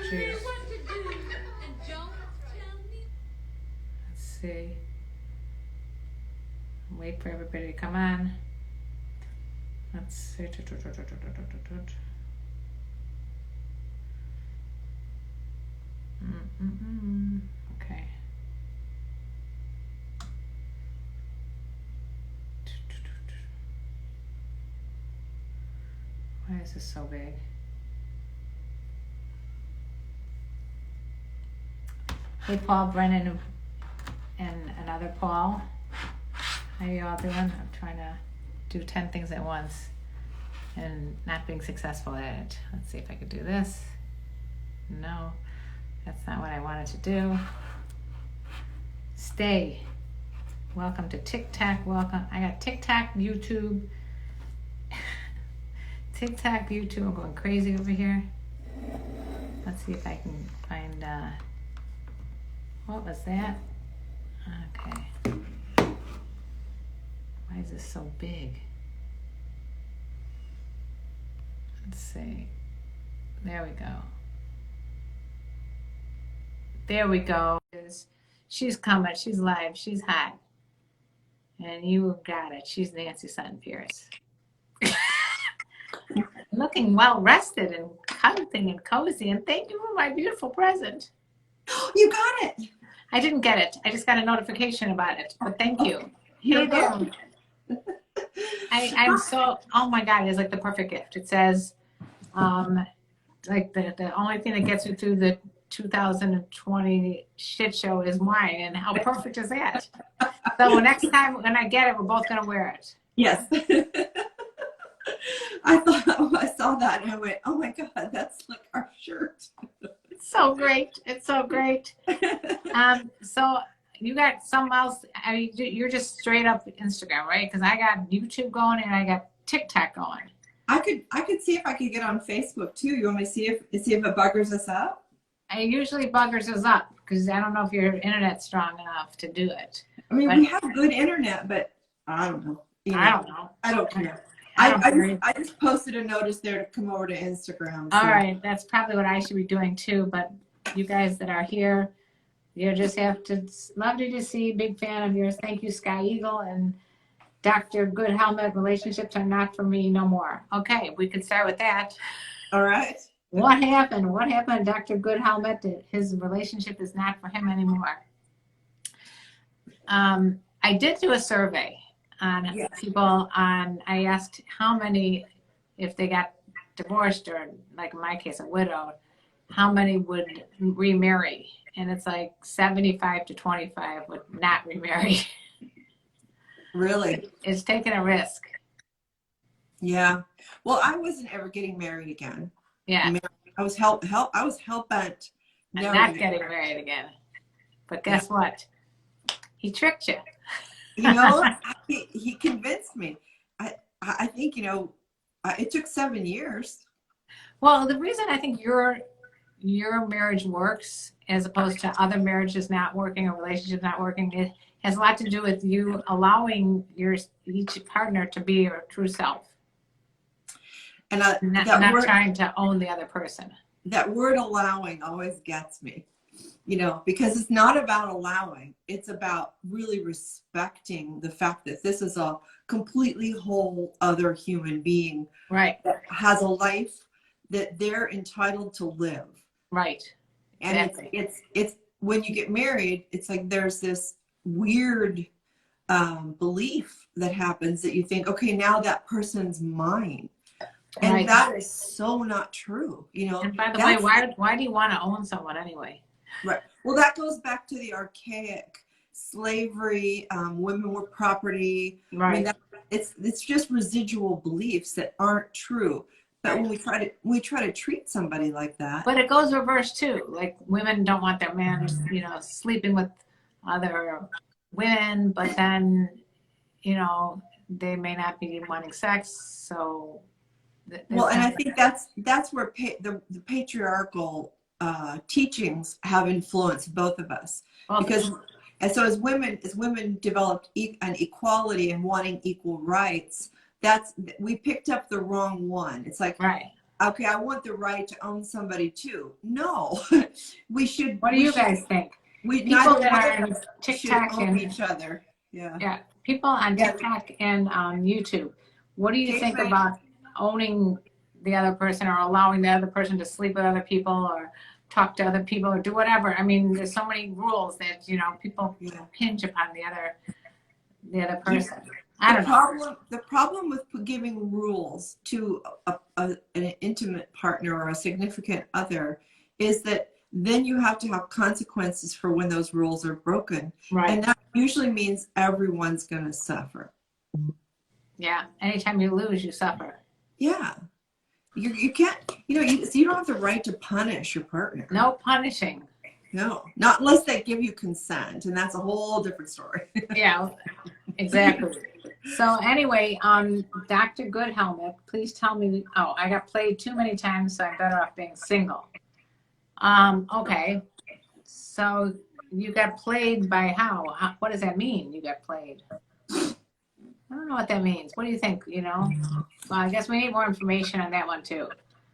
Jeez. Let's see. Wait for everybody to come on. Let's see. Okay. Why is this so big? Hey, Paul, Brennan, and another Paul. How you all doing? I'm trying to do 10 things at once and not being successful at it. Let's see if I could do this. No, that's not what I wanted to do. Stay. Welcome to TikTok. Welcome. I got TikTok, YouTube. TikTok, YouTube. I'm going crazy over here. Let's see if I can find, what was that? Okay. Why is this so big? Let's see. There we go. There we go. She's coming. She's live. She's hot. And you got it. She's Nancy Sutton Pierce. Looking well rested and comfy and cozy. And thank you for my beautiful present. You got it. I didn't get it. I just got a notification about it. But thank you. You're Hey there. welcome. I'm so, oh my God, it's like the perfect gift. It says, like the only thing that gets you through the 2020 shit show is wine. And how perfect is that? So next time when I get it, we're both going to wear it. Yes. I thought I saw that and I went, oh my God, that's like our shirt. It's so great. It's so great. So you got something else? I mean, you're just straight up Instagram, right? Because I got YouTube going and I got TikTok going. I could see if I could get on Facebook too. You want me to see if it buggers us up? I usually buggers us up because I don't know if your internet's strong enough to do it. I mean, we have good internet, but I don't know. I don't know. I don't care. I I just posted a notice there to come over to Instagram. So. All right, that's probably what I should be doing too. But you guys that are here, you just have to, lovely to see, big fan of yours. Thank you, Sky Eagle and Dr. Good Helmet. Relationships are not for me no more. Okay, we could start with that. All right. What happened? What happened, Dr. Good Helmet? That his relationship is not for him anymore. I did do a survey on people on, I asked how many, if they got divorced or like in my case, a widow, how many would remarry? And it's like 75 to 25 would not remarry. Really? It's taking a risk. Yeah. Well, I wasn't ever getting married again. Yeah. I was hell bent. Not getting married again. But guess what? He tricked you. You know, he convinced me. I think, you know, it took 7 years. Well, the reason I think your marriage works as opposed to other marriages not working or relationships not working, it has a lot to do with you allowing each partner to be your true self. And not trying to own the other person. That word allowing always gets me. You know, because it's not about allowing, it's about really respecting the fact that this is a completely whole other human being, right, that has a life that they're entitled to live. Right. And exactly. it's when you get married, it's like there's this weird belief that happens that you think, okay, now that person's mine. And right. That is so not true, you know. And by the way, why do you want to own someone anyway? Right. Well, that goes back to the archaic slavery. Women were property. Right. I mean, it's just residual beliefs that aren't true. But when we try to treat somebody like that. But it goes reverse too. Like women don't want their men, you know, sleeping with other women, but then, you know, they may not be wanting sex. So. Well, and I think that's where the patriarchal teachings have influenced both of us, because and so as women developed an equality and wanting equal rights, we picked up the wrong one. It's like, right. okay, I want the right to own somebody too. No, we should. What do you guys think? We People neither that one are of on us should TikTok own and each other. Yeah. yeah, people on Yeah. TikTok and YouTube, what do you think Caveman. about owning the other person or allowing the other person to sleep with other people or talk to other people or do whatever? I mean, there's so many rules that, you know, people Yeah. hinge upon the other person. I don't know. The problem with giving rules to an intimate partner or a significant other is that then you have to have consequences for when those rules are broken. Right. And that usually means everyone's going to suffer. Yeah. Anytime you lose, you suffer. Yeah. You can't, you know, so you don't have the right to punish your partner. No punishing. No, not unless they give you consent. And that's a whole different story. Yeah, exactly. So anyway, Dr. Goodhelmet, please tell me, oh, I got played too many times, so I'm better off being single. Okay. So you got played by how? What does that mean? You got played? I don't know what that means. What do you think? You know? Well, I guess we need more information on that one too.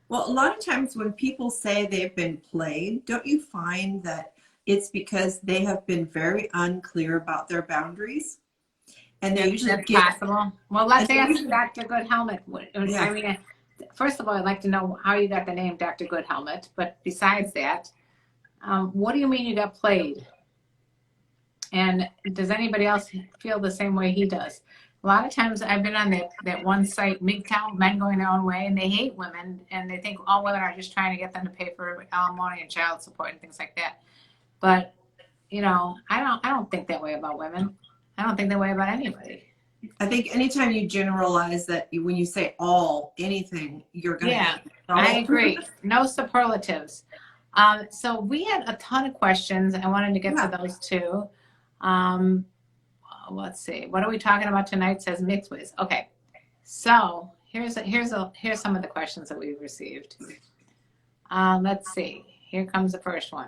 Well, a lot of times when people say they've been played, don't you find that it's because they have been very unclear about their boundaries? And they usually That's possible. Well, let's ask Dr. Goodhelmet. Yeah. I mean, first of all, I'd like to know how you got the name Dr. Goodhelmet. But besides that, what do you mean you got played? And does anybody else feel the same way he does? A lot of times I've been on that one site, MGTOW, Men Going Their Own Way, and they hate women, and they think all women are just trying to get them to pay for alimony and child support and things like that. But, you know, I don't think that way about women. I don't think that way about anybody. I think anytime you generalize that, when you say anything, you're going to. Yeah, I agree. No superlatives. So we had a ton of questions. I wanted to get to those too. Let's see. What are we talking about tonight? It says mixed ways. Okay. So here's some of the questions that we've received. Let's see. Here comes the first one.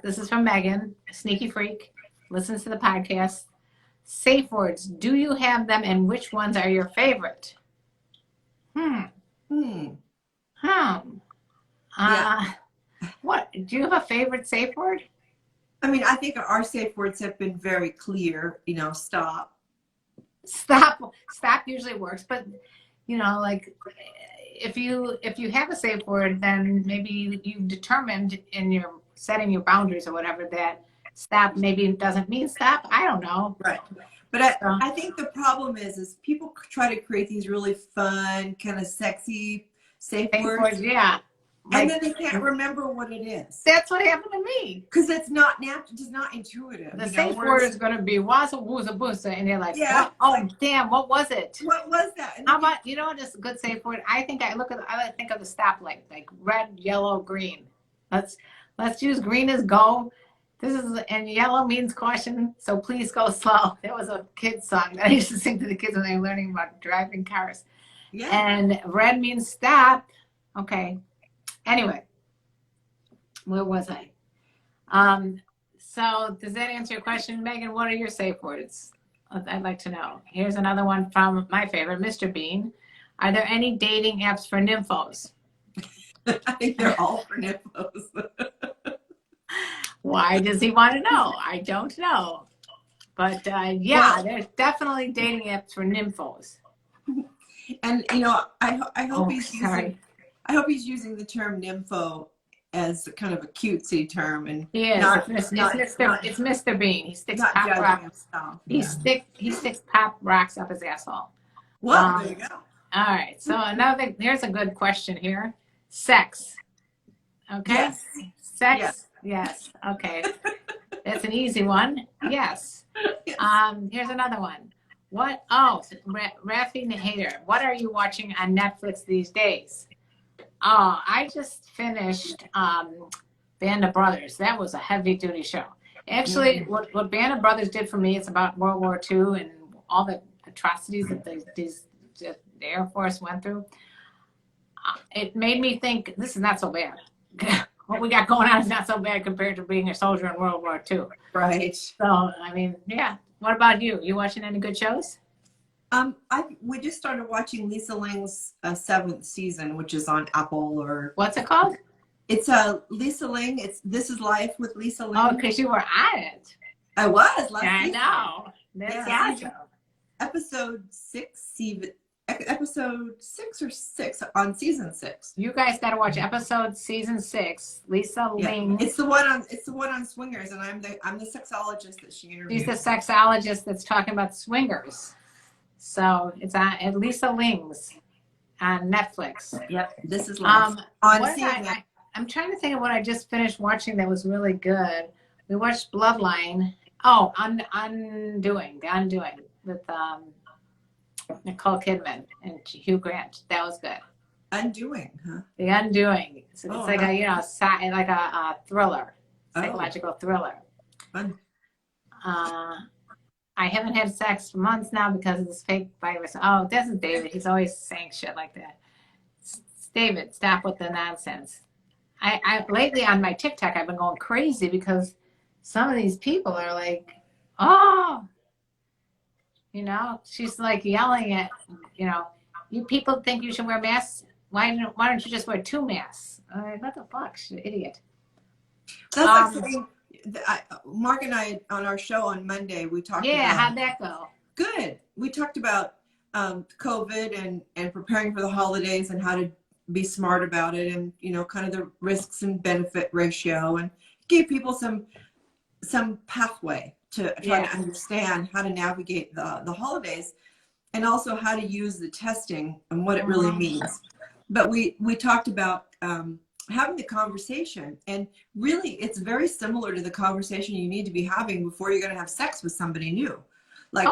This is from Megan, a sneaky freak. Listens to the podcast. Safe words. Do you have them, and which ones are your favorite? Yeah. What? Do you have a favorite safe word? I mean, I think our safe words have been very clear. You know, stop. Stop usually works, but you know, like if you have a safe word, then maybe you've determined in your setting your boundaries or whatever that stop maybe doesn't mean stop. I don't know. Right. But I think the problem is people try to create these really fun, kind of sexy safe words. Yeah. And then they can't remember what it is. That's what happened to me. Because it's not just not intuitive. The safe word is going to be waza wooza booza, and they're like, yeah. What? Oh damn, what was it? What was that? And how about, you know what is a good safe word? I think I think of the stoplight, like red, yellow, green. Let's use green as go. And yellow means caution, so please go slow. That was a kid's song that I used to sing to the kids when they were learning about driving cars. Yeah. And red means stop. Okay. Anyway, where was I? So does that answer your question, Megan? What are your safe words? I'd like to know. Here's another one from my favorite, Mr. Bean. Are there any dating apps for nymphos? I think they're all for nymphos. Why does he want to know? I don't know. But yeah, there's definitely dating apps for nymphos. And you know, I hope I hope he's using the term nympho as kind of a cutesy term, and it's Mr. Bean. He sticks pop rocks. He sticks pop rocks up his asshole. Well, there you go. All right. So here's a good question here. Sex. Okay. Yes. Sex. Yes. Okay. That's an easy one. Yes. Here's another one. What? Oh, Rafi Nahader. What are you watching on Netflix these days? Oh, I just finished Band of Brothers. That was a heavy-duty show. Actually, what Band of Brothers did for me is about World War II and all the atrocities that the Air Force went through. It made me think, this is not so bad. What we got going on is not so bad compared to being a soldier in World War II. Right. So, I mean, yeah. What about you? You watching any good shows? We just started watching Lisa Lang's 7th season, which is on Apple or What's it called? it's Lisa Lang. It's This Is Life with Lisa Oh, Lang. because you were on it. I was last I season. know. That's Yeah, awesome. episode 6 or 6 on season 6. You guys got to watch season 6. Lisa Ling. It's the one on swingers, and I'm the sexologist that she interviewed. She's the sexologist that's talking about swingers. So it's on at Lisa Ling's on Netflix. Yep, This Is Life. I'm trying to think of what I just finished watching that was really good. We watched Bloodline. Oh, Undoing, The Undoing with Nicole Kidman and Hugh Grant. That was good. Undoing, huh? The Undoing. So it's like nice. a thriller, psychological thriller. Fun. I haven't had sex for months now because of this fake virus. Oh, this is David. He's always saying shit like that. David, stop with the nonsense. I lately on my TikTok, I've been going crazy because some of these people are like, oh, she's like yelling at, you people think you should wear masks. Why don't you just wear 2 masks? I'm like, what the fuck? She's an idiot. That's like saying, Mark and I on our show on Monday, we talked about. Yeah, how'd that go? Good. We talked about COVID and preparing for the holidays and how to be smart about it, and kind of the risks and benefit ratio, and gave people some pathway to try to understand how to navigate the holidays, and also how to use the testing and what it really means. But we talked about having the conversation, and really it's very similar to the conversation you need to be having before you're going to have sex with somebody new. Like,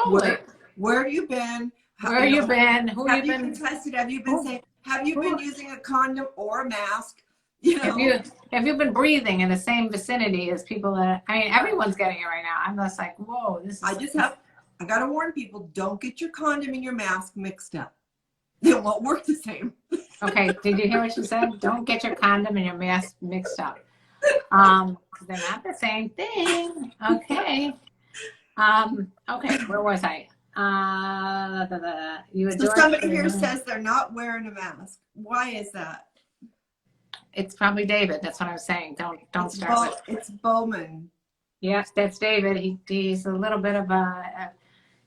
where have you been? Where have you been? Who have you been tested? Have you been saying? Have you been using a condom or a mask? Have you been breathing in the same vicinity as people that? I mean, everyone's getting it right now. I'm just like, whoa, this is. I gotta warn people: don't get your condom and your mask mixed up. They won't work the same. Okay, did you hear what she said? Don't get your condom and your mask mixed up. Because they're not the same thing. Okay. Okay, where was I? So somebody here says they're not wearing a mask. Why is that? It's probably David. That's what I was saying. Don't start with. It's Bowman. Yes, that's David. He's a little bit of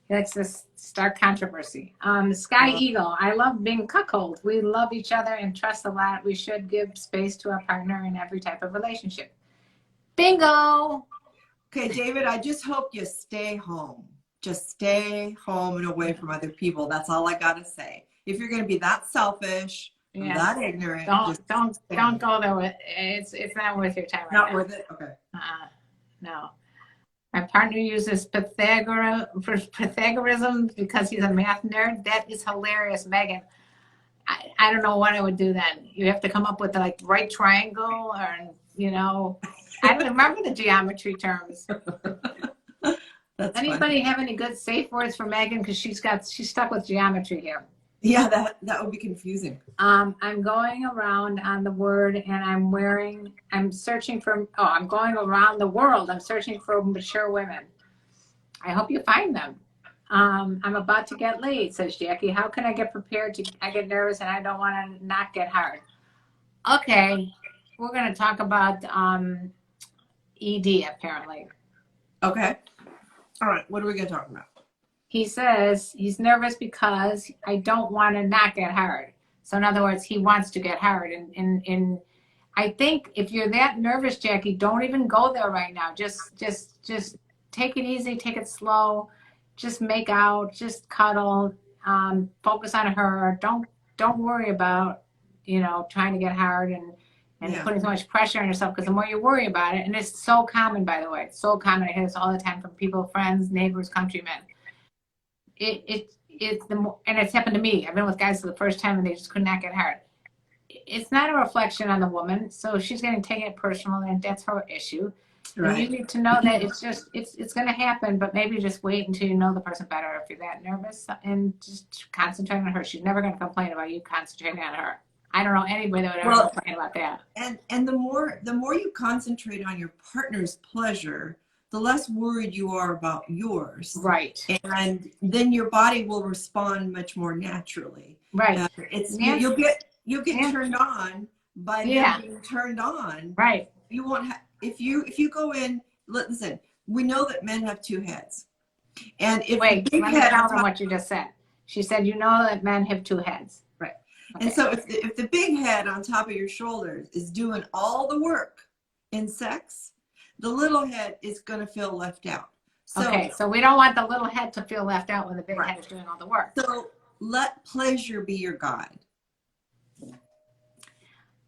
he likes to start controversy. Sky Eagle. I love being cuckold. We love each other and trust a lot. We should give space to our partner in every type of relationship. Bingo. Okay, David, I just hope you stay home. Just stay home and away from other people. That's all I gotta say. If you're gonna be that selfish, that ignorant, don't go there with it's not worth your time. Not worth it. Okay. No. My partner uses Pythagorean because he's a math nerd. That is hilarious, Megan. I don't know what I would do then. You have to come up with the right triangle, or I don't remember the geometry terms. Anybody have any good safe words for Megan? Because she's stuck with geometry here. Yeah, that would be confusing. I'm going around on the word, and I'm searching for. Oh, I'm going around the world. I'm searching for mature women. I hope you find them. I'm about to get laid, says Jackie. How can I get prepared? I get nervous and I don't want to not get hard. Okay, we're going to talk about ED apparently. Okay. All right. What are we going to talk about? He says he's nervous because I don't want to not get hard. So in other words, he wants to get hard. And I think if you're that nervous, Jackie, don't even go there right now. Just take it easy, take it slow. Just make out, just cuddle, focus on her. Don't worry about, trying to get hard and putting so much pressure on yourself, because the more you worry about it, and it's so common, by the way, it's so common. I hear this all the time from people, friends, neighbors, countrymen. It's the more, and it's happened to me. I've been with guys for the first time and they just could not get hard. It's not a reflection on the woman, so she's going to take it personal, and that's her issue. Right. And you need to know that it's going to happen, but maybe just wait until you know the person better if you're that nervous, and just concentrate on her. She's never going to complain about you concentrating on her. I don't know anybody that would ever complain about that. And the more you concentrate on your partner's pleasure, the less worried you are about yours. Right. And then your body will respond much more naturally. Right. You'll get turned on by them being turned on. Right. You won't have, if you go in, listen, we know that men have two heads. And if Wait, the big let me head tell them what you just said. She said, you know that men have two heads. Right. Okay. And so if the big head on top of your shoulders is doing all the work in sex, the little head is going to feel left out. So, okay, so we don't want the little head to feel left out when the big head is doing all the work. So let pleasure be your guide.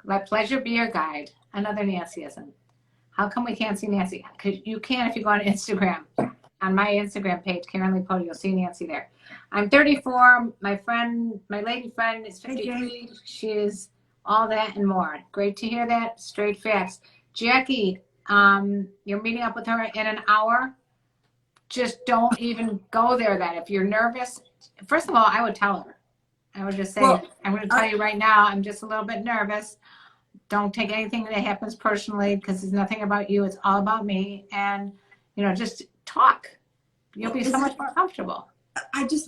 Let pleasure be your guide. Another Nancyism. How come we can't see Nancy? Because you can if you go on Instagram. On my Instagram page, Karenlee Poter, you'll see Nancy there. I'm 34. My lady friend is 53. She is all that and more. Great to hear that. Straight facts. Jackie, you're meeting up with her in an hour. Just don't even go there then. If you're nervous, first of all, I would tell her. I would just say, well, I'm going to tell you right now, I'm just a little bit nervous. Don't take anything that happens personally because it's nothing about you. It's all about me. And, just talk. You'll be so much more comfortable.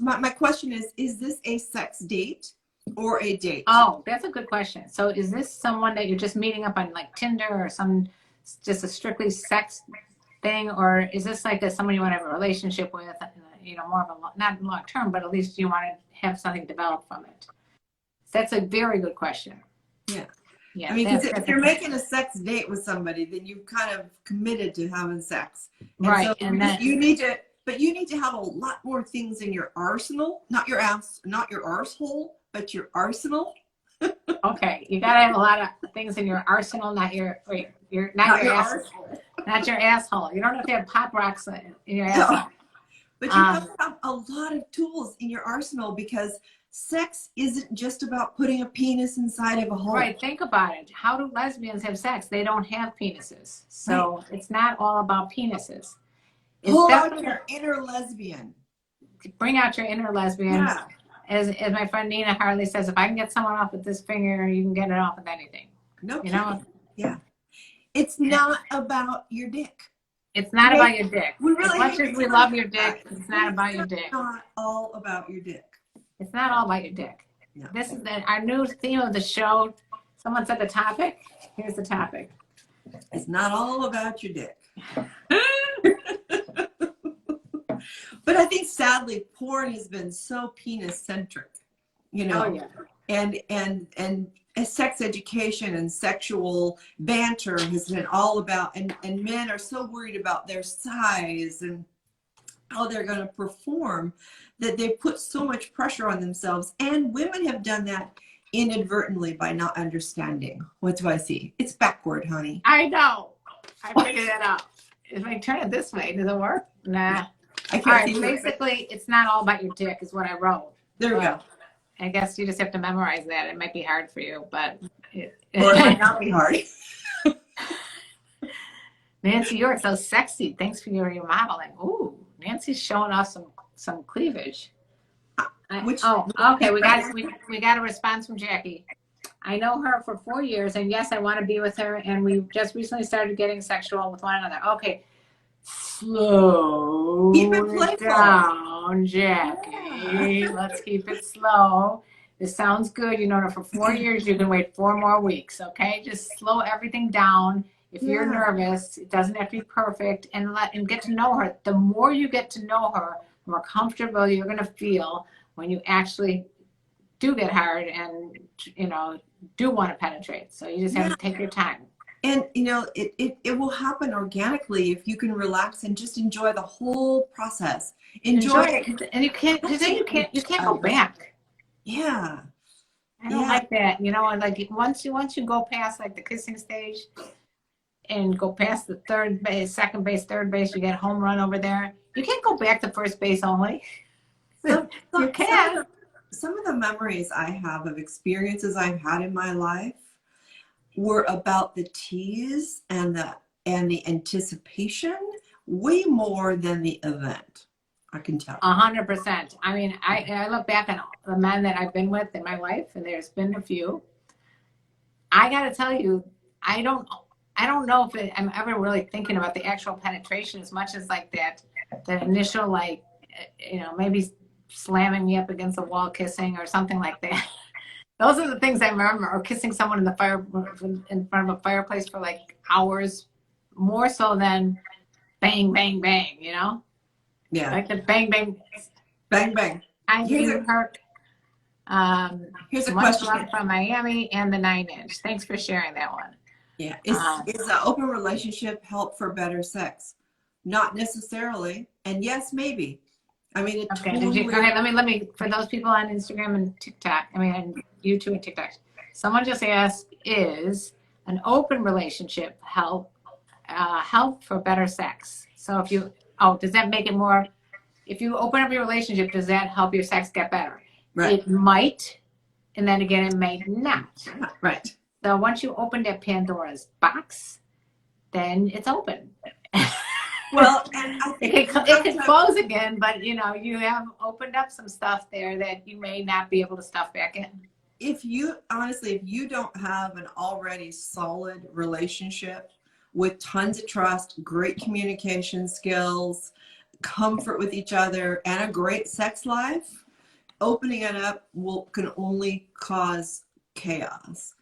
My question is this a sex date or a date? Oh, that's a good question. So is this someone that you're just meeting up on like Tinder or just a strictly sex thing? Or is this like someone you want to have a relationship with, more of a, not long term, but at least you want to have something developed from it? That's a very good question. Yeah. Yeah, I mean, because if you're making a sex date with somebody, then you've kind of committed to having sex. And right. So and then you need to have a lot more things in your arsenal, not your arsehole, but your arsenal. Okay, you gotta have a lot of things in your arsenal, not your asshole. Not your asshole. You don't have to have pop rocks in your asshole. No. But you have to have a lot of tools in your arsenal because sex isn't just about putting a penis inside of a hole. Right, think about it. How do lesbians have sex? They don't have penises. So It's not all about penises. Pull out your inner lesbian. Bring out your inner lesbian. Yeah. As my friend Nina Harley says, if I can get someone off with this finger, you can get it off with anything. No kidding. Yeah. It's not about your dick. It's not about your dick. Really as much as we love your dick, it's not about your dick. It's not all about your dick. It's not all about your dick. No. This is our new theme of the show. Someone said the topic. Here's the topic. It's not all about your dick. But I think sadly, porn has been so penis-centric, Oh, yeah. And sex education and sexual banter has been all about, and men are so worried about their size and how they're going to perform that they put so much pressure on themselves. And women have done that inadvertently by not understanding. What do I see? It's backward, honey. I know. I figured that out. If I turn it this way, does it work? Nah. I can't all right, see basically, it's not all about your dick is what I wrote. There we go. I guess you just have to memorize that. It might be hard for you, but... Or it might not be hard. Nancy, you're so sexy. Thanks for your modeling. Ooh, Nancy's showing off some cleavage. Okay. We got a response from Jackie. I know her for 4 years, and yes, I want to be with her, and we just recently started getting sexual with one another. Okay. Slow it down, Jackie. Yeah. Let's keep it slow. This sounds good. You know her for 4 years. You can wait 4 more weeks, okay? Just slow everything down. If you're nervous, it doesn't have to be perfect, and get to know her. The more you get to know her, the more comfortable you're going to feel when you actually do get hard and, do want to penetrate. So you just have to take your time. And, it will happen organically if you can relax and just enjoy the whole process. Enjoy it. And you can't go back. Yeah. I don't like that. Like once you go past like the kissing stage and go past the third base, second base, third base, you get home run over there. You can't go back to first base only. You can. Some of the memories I have of experiences I've had in my life were about the tease and the anticipation way more than the event. I can tell. 100%. I mean, I look back on the men that I've been with in my life, and there's been a few. I got to tell you, I I don't know if I'm ever really thinking about the actual penetration as much as like that, the initial, like, maybe slamming me up against the wall, kissing or something like that. Those are the things I remember, or kissing someone in front of a fireplace for like hours, more so than bang, bang, bang, Yeah. like the bang, bang, Bang, bang. I Here's you, a, Kirk. here's a Much question. love from Miami and the 9-inch. Thanks for sharing that one. Yeah. Is an open relationship help for better sex? Not necessarily. And yes, maybe. I mean, it Okay, totally. okay, let me, for those people on Instagram and TikTok, and YouTube and TikTok, someone just asked, is an open relationship help for better sex? So if you, does that make it more, if you open up your relationship, does that help your sex get better? Right. It might, and then again, it may not. Right. So once you open that Pandora's box, then it's open. Well, and I think it could close again, but you have opened up some stuff there that you may not be able to stuff back in. If you don't have an already solid relationship with tons of trust, great communication skills, comfort with each other, and a great sex life, opening it up can only cause chaos.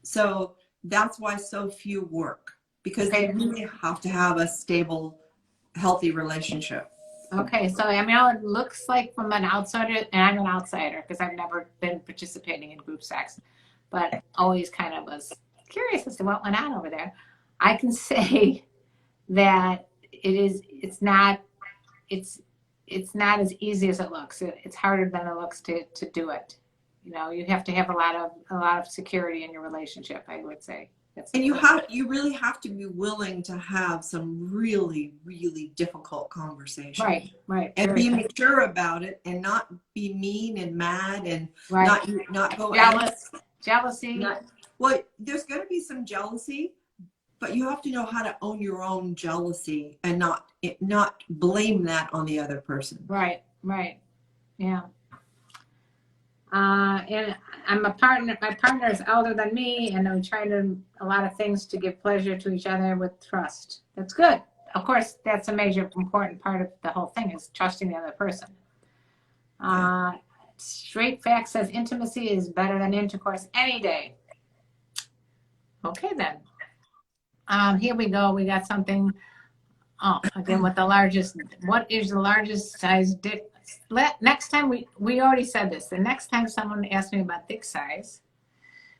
So that's why so few work, because they really have to have a stable, healthy relationship. Okay, so it looks like from an outsider, and I'm an outsider because I've never been participating in group sex, but always kind of was curious as to what went on over there. I can say that it's not as easy as it looks. It's harder than it looks to do it. You have to have a lot of security in your relationship, I would say. And you really have to be willing to have some really, really difficult conversations. Right. And be mature about it, and not be mean and mad, and not go jealousy. Well, there's going to be some jealousy, but you have to know how to own your own jealousy and not blame that on the other person. Right. Yeah. And my partner is older than me, and we try to a lot of things to give pleasure to each other with trust. That's good. Of course, that's a major important part of the whole thing, is trusting the other person. Straight Fact says intimacy is better than intercourse any day. Okay then. Here we go. We got something. Again with the largest. What is the largest size dick? Next time, we already said this. The next time someone asks me about dick size,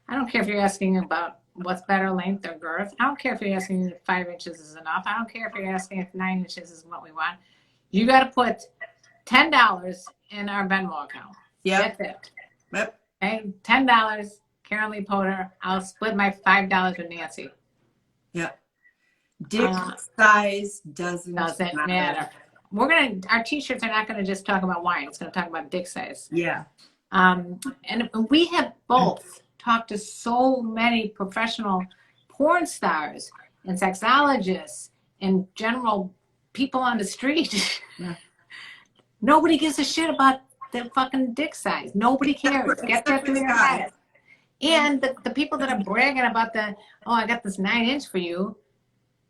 I don't care if you're asking about what's better, length or girth. I don't care if you're asking if 5 inches is enough. I don't care if you're asking if 9 inches is what we want. You got to put $10 in our Venmo account. Yeah. That's it. Yep. Okay, $10, Karenlee Poter. I'll split my $5 with Nancy. Yep. Dick size doesn't matter. Our t-shirts are not gonna just talk about wine. It's gonna talk about dick size. Yeah. And we have both talked to so many professional porn stars and sexologists and general people on the street. Yeah. Nobody gives a shit about the fucking dick size. Nobody cares. Get that through your head. And the people that are bragging about I got this 9-inch for you.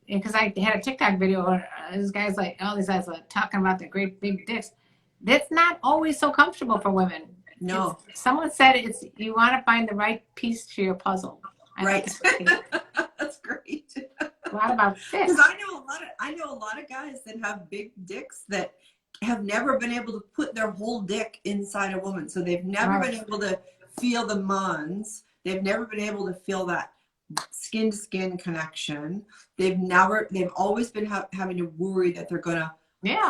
Because I had a TikTok video where this guy's like, all these guys are talking about the great big dicks. That's not always so comfortable for women. No. Someone said you want to find the right piece to your puzzle. Right. That's great. A lot about fit. Because I know a lot of guys that have big dicks that have never been able to put their whole dick inside a woman. So they've never been able to feel the mons. They've never been able to feel that skin to skin connection. They've always been having to worry that they're going to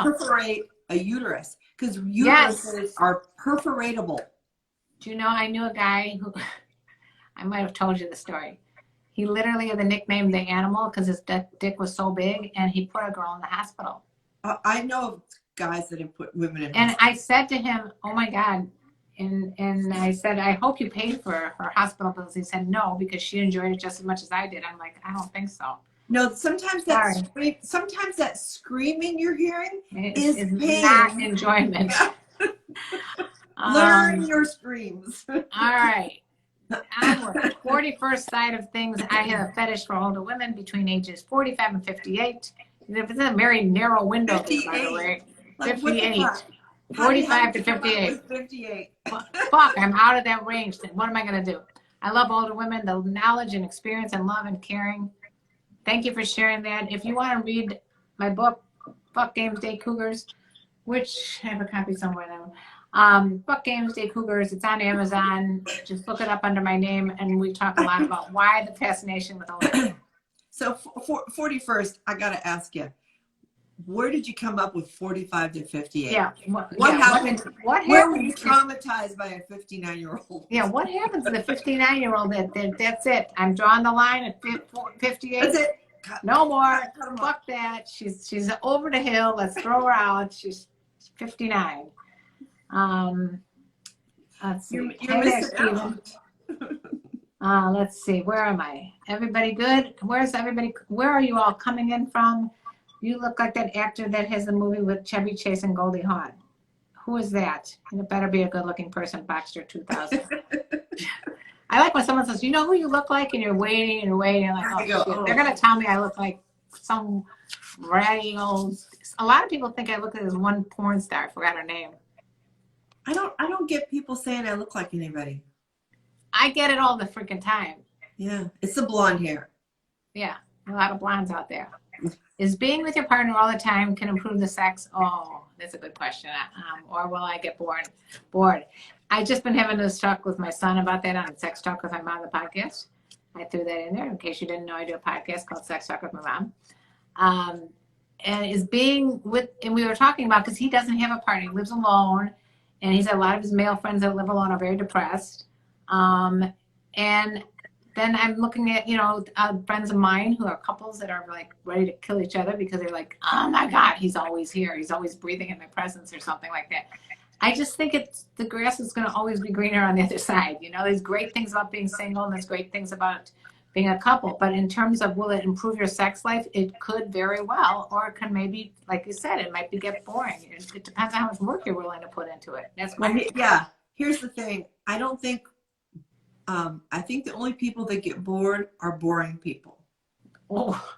perforate a uterus, because uteruses are perforatable. Do you know, I knew a guy who, I might have told you the story. He literally had the nickname the animal because his dick was so big, and he put a girl in the hospital. I know guys that have put women in. And I said to him, "Oh my God." And I said, "I hope you paid for her hospital bills." He said, "No, because she enjoyed it just as much as I did." I'm like, "I don't think so." No, sometimes that screaming you're hearing is pain. Not enjoyment. Learn your screams. All right. onward. 41st side of things, I have a fetish for older women between ages 45 and 58. It's a very narrow window there, by the way. Like, what the 58. fuck? 45 to How did you come up 58. with 58. Fuck, I'm out of that range. Then what am I going to do? I love older women, the knowledge and experience and love and caring. Thank you for sharing that. If you want to read my book, Fuck Games Day Cougars, which I have a copy somewhere now. Fuck Games Day Cougars, it's on Amazon. Just look it up under my name, and we talk a lot about why the fascination with older women. So, 41st, I got to ask you, where did you come up with 45 to 58? Yeah. What happened? What Where were you happens? traumatized by a 59-year-old? Yeah, what happens to the 59-year-old that's it? I'm drawing the line at 58. That's it. No more. Cut 'em off. Fuck that. She's over the hill. Let's throw her out. She's 59. Let's see. You're Hey there, missing Steven. out. Let's see. Where am I? Everybody good? Where's everybody? Where are you all coming in from? You look like that actor that has the movie with Chevy Chase and Goldie Hawn. Who is that? And it better be a good-looking person, Baxter 2000. I like when someone says, you know who you look like? And you're waiting and waiting. You're like, oh, I go, shit. oh. They're going to tell me I look like some ratty old... A lot of people think I look like this one porn star. I forgot her name. I don't get people saying I look like anybody. I get it all the freaking time. Yeah, it's the blonde hair. Yeah, a lot of blondes out there. Is being with your partner all the time can improve the sex? Oh, that's a good question. Or will I get bored? I've just been having this talk with my son about that on Sex Talk with My Mom, the podcast. I threw that in there in case you didn't know I do a podcast called Sex Talk with My Mom. And is being with, and we were talking about, because he doesn't have a partner, he lives alone, and he's a lot of his male friends that live alone are very depressed. And then I'm looking at, friends of mine who are couples that are like ready to kill each other because they're like, oh my God, he's always here. He's always breathing in my presence or something like that. I just think the grass is going to always be greener on the other side. There's great things about being single and there's great things about being a couple. But in terms of will it improve your sex life, it could very well, or it can maybe, like you said, it might get boring. It depends on how much work you're willing to put into it. That's my Yeah. Here's the thing. I think the only people that get bored are boring people. Oh.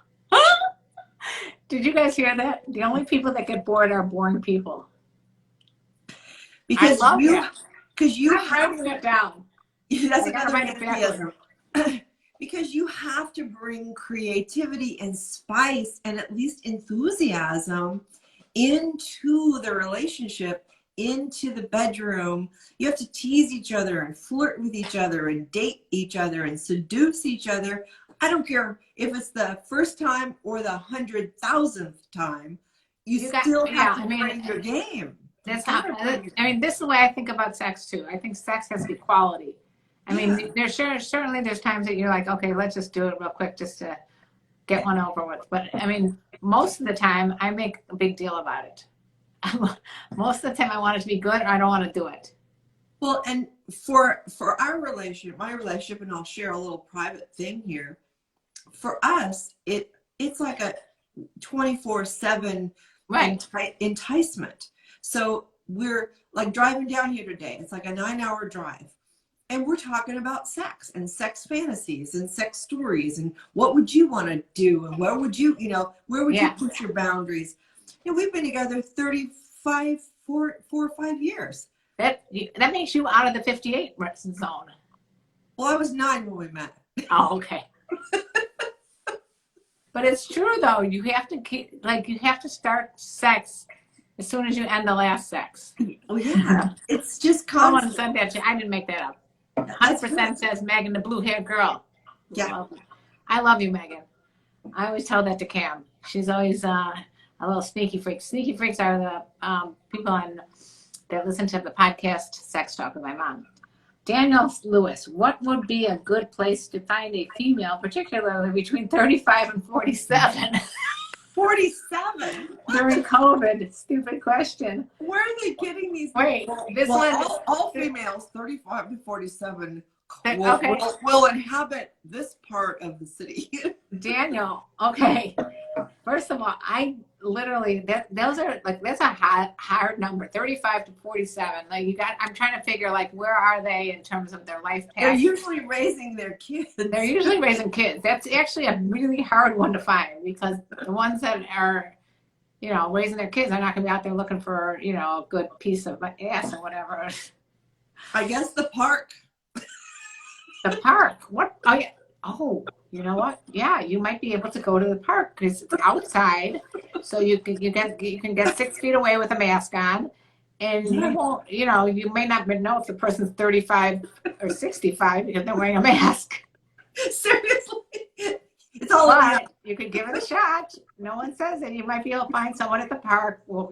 Did you guys hear that? The only people that get bored are boring people. Because I'm writing it down. That's I gotta another write it atheism. Because you have to bring creativity and spice and at least enthusiasm into the relationship, into the bedroom. You have to tease each other and flirt with each other and date each other and seduce each other. I don't care if it's the first time or the 100,000th time. You still have to bring your game. That's how. This is the way I think about sex too. I think sex has to be quality. Certainly there's times that you're like, okay, let's just do it real quick just to get one over with. But most of the time I make a big deal about it. Most of the time I want it to be good or I don't want to do it. Well, and for our relationship, my relationship, and I'll share a little private thing here. For us, it's like a 24/7 enticement. So we're like driving down here today. It's like a 9-hour drive. And we're talking about sex and sex fantasies and sex stories and what would you want to do and where would you put your boundaries? We've been together 4 or 5 years. That makes you out of the 58 zone. Well, I was 9 when we met. Oh, okay. But it's true though. You have to start sex as soon as you end the last sex. Oh yeah. It's just constant. Someone said that to you. I didn't make that up. 100% says Megan, the blue-haired girl. Yeah. I love you, Megan. I always tell that to Cam. She's always a little sneaky freak. Sneaky freaks are the people that listen to the podcast Sex Talk with My Mom. Daniel Lewis, what would be a good place to find a female, particularly between 35 and 47? 47? During COVID. Stupid question. Where are they getting these? Wait, this one. All females 35 to 47 Okay. will inhabit this part of the city. Daniel, okay. First of all, I literally those are like that's a hard number, 35 to 47. Like I'm trying to figure like where are they in terms of their life They're path. usually raising their kids. They're usually raising kids. That's actually a really hard one to find because the ones that are, raising their kids are not going to be out there looking for, a good piece of ass or whatever. I guess the park. The park. What? Oh, yeah. Oh, you know what? Yeah, you might be able to go to the park because it's outside, so you can get 6 feet away with a mask on, and you won't. You may not know if the person's 35 or 65 because they're wearing a mask. Seriously, it's all about. You could give it a shot. No one says it. You might be able to find someone at the park. Well,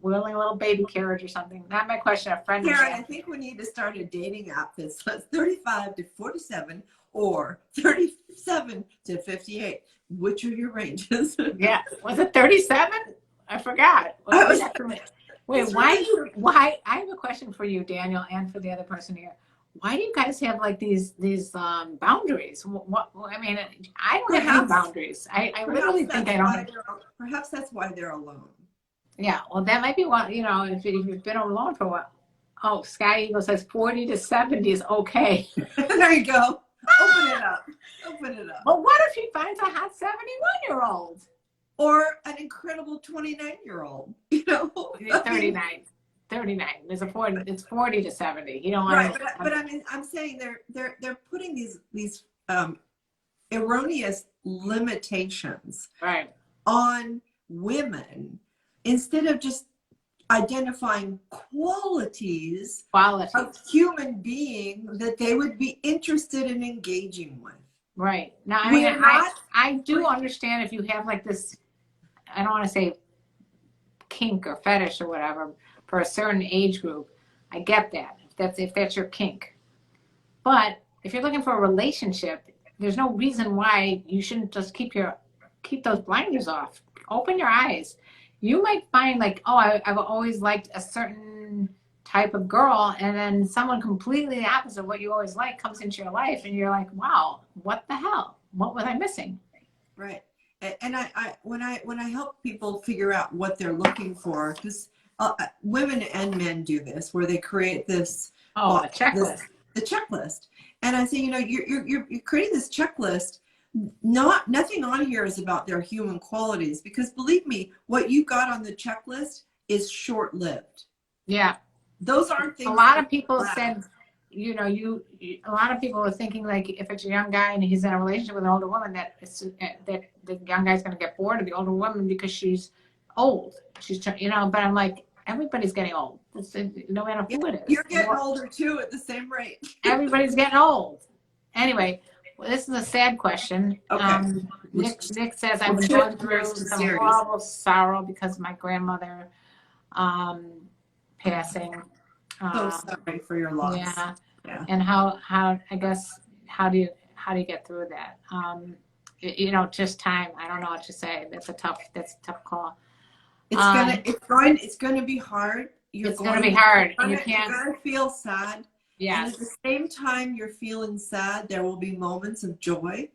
wheeling a little baby carriage or something. Not my question. A friend. Karen, I think we need to start a dating app that's 35 to 47 or 37 to 58. Which are your ranges? Yeah. Was it 37? I forgot. Wait, why? I have a question for you, Daniel, and for the other person here. Why do you guys have like these boundaries? What I mean, I don't have any boundaries. I literally think I don't. Perhaps that's why they're alone. Yeah, well, that might be what, if you've been alone for a while. Oh, Sky Eagle says 40 to 70 is okay. There you go. Open it up. Open it up. But what if he finds a hot 71-year-old? Or an incredible 29-year-old, 39. 39. There's a 40. It's 40 to 70. You don't want right, but I mean, I'm saying they're putting these erroneous limitations on women instead of just identifying qualities of human being that they would be interested in engaging with. Right. Now, I do understand if you have like this, I don't want to say kink or fetish or whatever for a certain age group. I get that. If that's your kink. But if you're looking for a relationship, there's no reason why you shouldn't just keep those blinders off. Open your eyes. You might find like, oh, I've always liked a certain type of girl, and then someone completely the opposite of what you always like comes into your life, and you're like, wow, what the hell? What was I missing? Right. And when I help people figure out what they're looking for, because women and men do this, where they create this a checklist. The checklist, and I say, you're creating this checklist. Nothing on here is about their human qualities, because believe me, what you got on the checklist is short-lived. Yeah. Those aren't things. A lot of people said, a lot of people are thinking like if it's a young guy and he's in a relationship with an older woman, that the young guy's going to get bored of the older woman because she's old. But I'm like, everybody's getting old. No matter who it is. You're getting older too at the same rate. Everybody's getting old. Anyway. Well, this is a sad question. Okay. Nick says, I've been going through some horrible sorrow because of my grandmother passing. So sorry for your loss. Yeah. And how do you get through that? Just time. I don't know what to say. That's a tough call. It's gonna be hard. It's gonna be hard. You're gonna feel sad. Yeah. And at the same time you're feeling sad, there will be moments of joy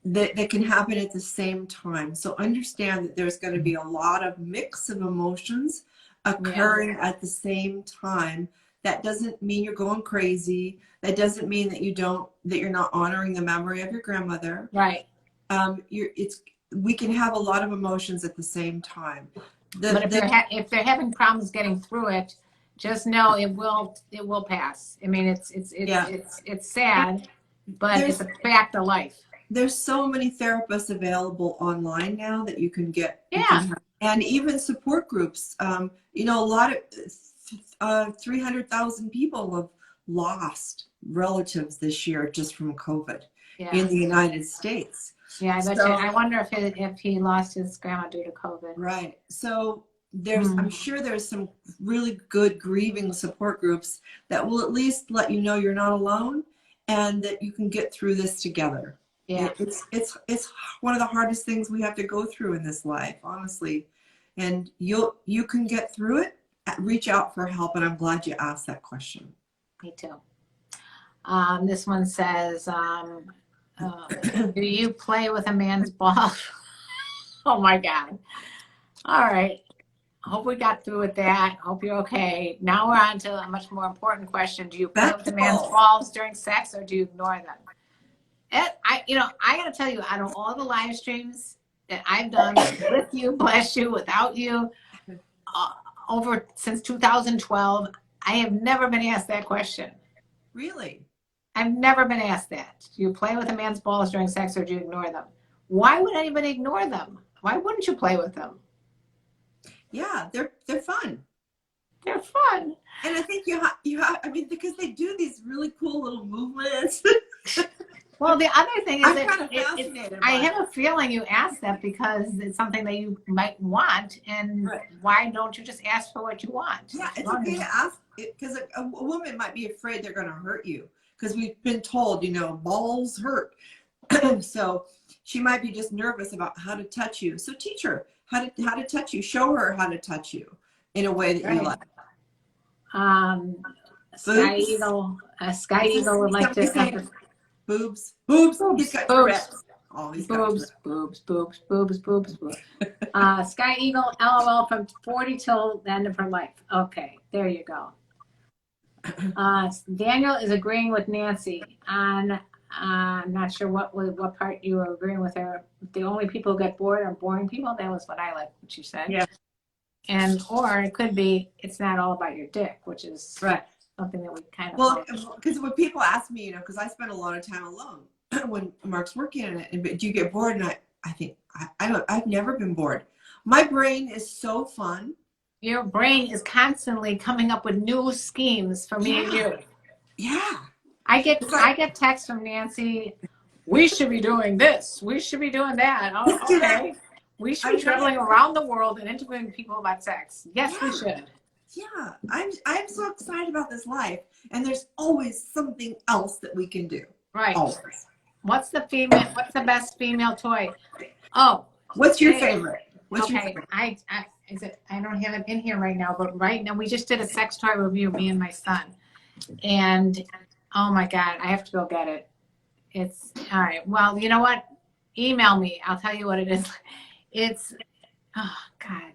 that can happen at the same time. So understand that there's going to be a lot of mix of emotions occurring at the same time. That doesn't mean you're going crazy. That doesn't mean that you're not honoring the memory of your grandmother. Right. We can have a lot of emotions at the same time. But if they're having problems getting through it, just know it will pass. I mean, it's sad, but it's a fact of life. There's so many therapists available online now that you can get. Yeah. And even support groups. A lot of 300,000 people have lost relatives this year just from COVID in the United States. Yeah, I wonder if he lost his grandma due to COVID. Right. So I'm sure there's some really good grieving support groups that will at least let you know you're not alone and that you can get through this together. Yeah. It's one of the hardest things we have to go through in this life, honestly. And you can get through it. Reach out for help, and I'm glad you asked that question. Me too. This one says, do you play with a man's ball? Oh my God. All right. Hope we got through with that. Hope you're okay. Now we're on to a much more important question. Do you play with a man's balls during sex or do you ignore them? I got to tell you, out of all the live streams that I've done with you, bless you, without you, over since 2012, I have never been asked that question. Really? I've never been asked that. Do you play with a man's balls during sex or do you ignore them? Why would anybody ignore them? Why wouldn't you play with them? Yeah, they're fun. They're fun. And I think you have, I mean, because they do these really cool little movements. Well, the other thing is I'm that kind of fascinated. I have a feeling you asked that because it's something that you might want, and Right. why don't you just ask for what you want? Yeah, it's okay to ask, because a woman might be afraid they're going to hurt you, because we've been told, you know, balls hurt. So she might be just nervous about how to touch you. So teach her how to touch you. Show her how to touch you in a way that you like. Sky Eagle would like to. Boobs. He's got Boobs. Oh, he's Boobs. Sky Eagle, LOL, from 40 till the end of her life. Okay, there you go. Daniel is agreeing with Nancy on. I'm not sure what part you were agreeing with her. The only people who get bored are boring people. That was what I like, what she said. Yeah. And or it could be it's not all about your dick, which is right. Something that we kind of because when people ask me, you know, because I spend a lot of time alone when Mark's working on it, and do you get bored? And I think I've never been bored. My brain is so fun. Your brain is constantly coming up with new schemes for me and you. Yeah. I get texts from Nancy. We should be doing this. We should be doing that. Oh, okay. We should be traveling around the world and interviewing people about sex. Yes, we should. Yeah, I'm so excited about this life, and there's always something else that we can do. Right. Always. What's the best female toy? Oh, what's your favorite? What's your favorite? I don't have it in here right now, but right now we just did a sex toy review, me and my son, and oh my God, I have to go get it. It's all right. Well, you know what? Email me. I'll tell you what it is. It's oh God.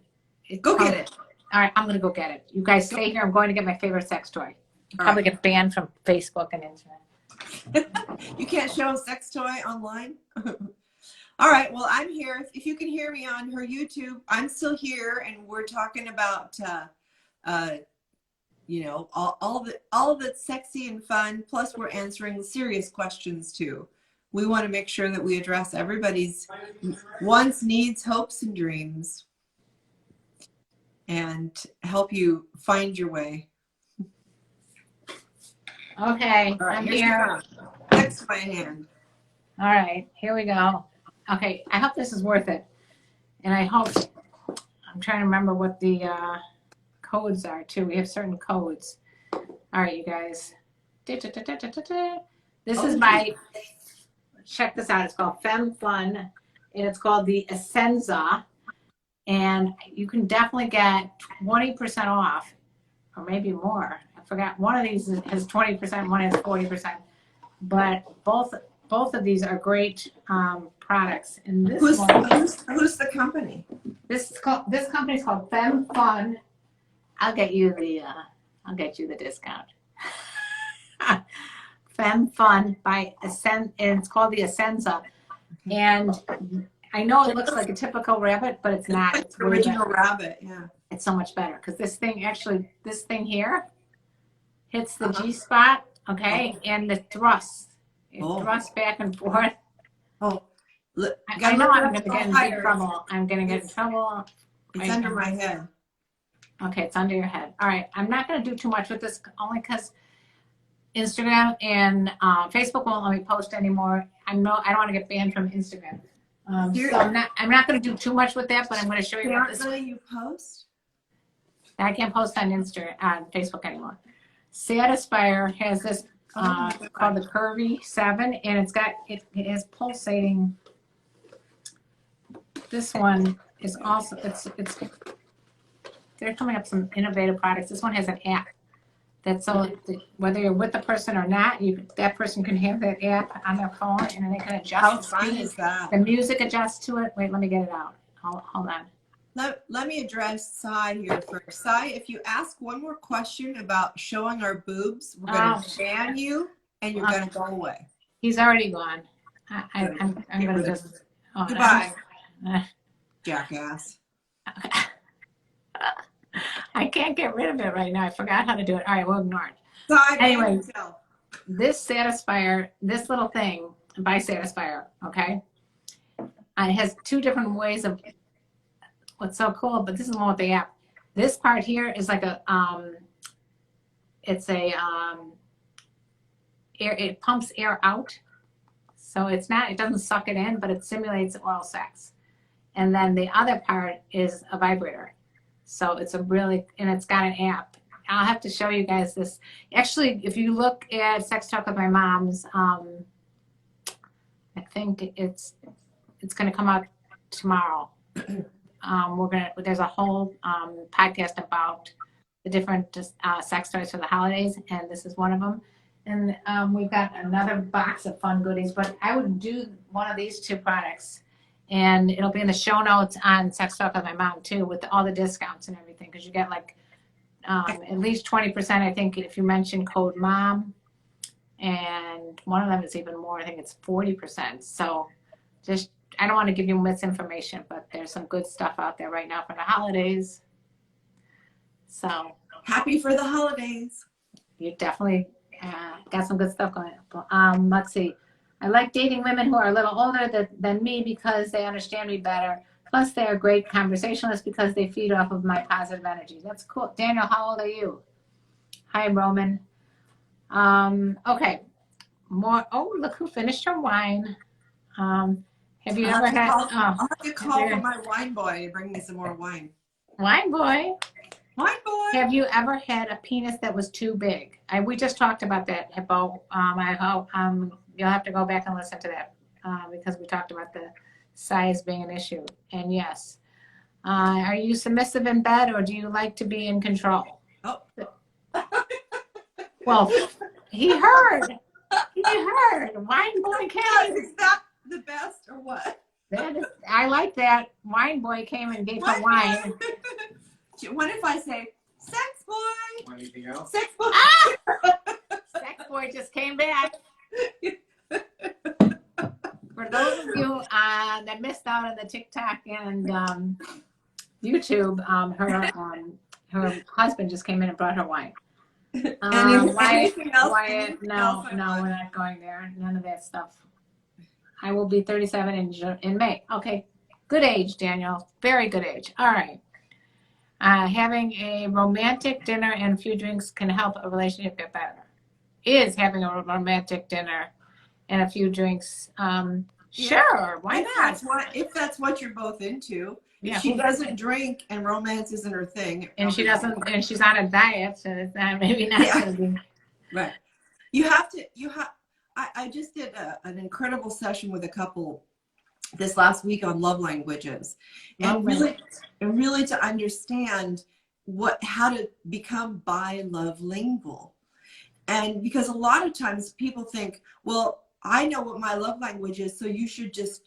Go get it. All right, I'm going to go get it. You guys stay here. I'm going to get my favorite sex toy. Probably get banned from Facebook and Internet. You can't show a sex toy online? All right, well, I'm here. If you can hear me on her YouTube, I'm still here, and we're talking about, you know, all that's sexy and fun, plus we're answering serious questions, too. We want to make sure that we address everybody's wants, needs, hopes, and dreams, and help you find your way. Okay, right, I'm here. Next my hand. All right, here we go. Okay, I hope this is worth it. And I hope, I'm trying to remember what the codes are too. We have certain codes. All right, you guys. This is by, check this out. It's called Femme Fun, and it's called the Essenza. And you can definitely get 20% off, or maybe more. I forgot. One of these has 20%, one has 40%. But both of these are great products. And this who's the company? This company is called Femme Fun. I'll get you the discount. Femme Fun by Ascend, and it's called the Essenza. And I know it looks like a typical rabbit, but it's not. It's original rabbit, yeah. It's so much better because this thing here hits the G spot, okay, and the thrust. It thrusts back and forth. Oh, look, I know I'm going to get in big trouble. I'm going to get in trouble. It's under my head. Okay, it's under your head. All right, I'm not going to do too much with this, only because Instagram and Facebook won't let me post anymore. I don't want to get banned from Instagram. So I'm not going to do too much with that, but I'm going to show you what this. You post? I can't post on Facebook anymore. Satisfyer has this called the Curvy 7, and it is pulsating. This one is also they're coming up with some innovative products. This one has an app that's whether you're with the person or not, that person can have that app on their phone, and then they can adjust. How fun is that? The music adjusts to it. Wait, let me get it out. Hold on. Let me address Cy here first. Cy, if you ask one more question about showing our boobs, we're going to ban you and you're going to go away. He's already gone. I'm going to just. Oh, goodbye, jackass. I can't get rid of it right now. I forgot how to do it. All right, we'll ignore it. Cy, Anyway, this Satisfier, this little thing by Satisfier, okay? It has two different ways of what's so cool, but this is one with the app. This part here is like a it's a air, it pumps air out. So it's not, it doesn't suck it in, but it simulates oral sex. And then the other part is a vibrator. So it's a really, and it's got an app. I'll have to show you guys this. Actually, if you look at Sex Talk with My Moms, I think it's going to come out tomorrow. There's a whole podcast about the different sex toys for the holidays, and this is one of them. And we've got another box of fun goodies, but I would do one of these two products, and it'll be in the show notes on Sex Talk with My Mom too, with all the discounts and everything, because you get like at least 20%, I think, if you mention code MOM, and one of them is even more. I think it's 40%. So just, I don't want to give you misinformation, but there's some good stuff out there right now for the holidays. So happy for the holidays. You definitely got some good stuff going on. Let's see. I like dating women who are a little older than me because they understand me better. Plus, they are great conversationalists because they feed off of my positive energy. That's cool. Daniel, how old are you? Hi, Roman. Okay. More. Oh, look who finished her wine. Have you ever had? I'll have to call for my wine boy to bring me some more wine. Wine boy. Wine boy. Have you ever had a penis that was too big? We just talked about that. About I hope you'll have to go back and listen to that because we talked about the size being an issue. And yes, are you submissive in bed or do you like to be in control? Oh. Well, he heard. He heard. Wine boy came. Is that the best or what? That is, I like that. Wine boy came and gave her wine. What if I say, sex boy? Anything else? Sex boy. Sex boy just came back. For those of you that missed out on the TikTok and YouTube, her husband just came in and brought her wine. Anything else? Wyatt, no, we're not going there. None of that stuff. I will be 37 in May. Okay, good age, Daniel. Very good age. All right. Having a romantic dinner and a few drinks can help a relationship get better. Is having a romantic dinner and a few drinks. Sure, why not? If that's what you're both into. Yeah, she doesn't drink and romance isn't her thing. And she doesn't, and she's on a diet, so it's not, maybe not going to be. Right. I just did an incredible session with a couple this last week on love languages. And really to understand how to become bi-love lingual. And because a lot of times people think, well, I know what my love language is, so you should just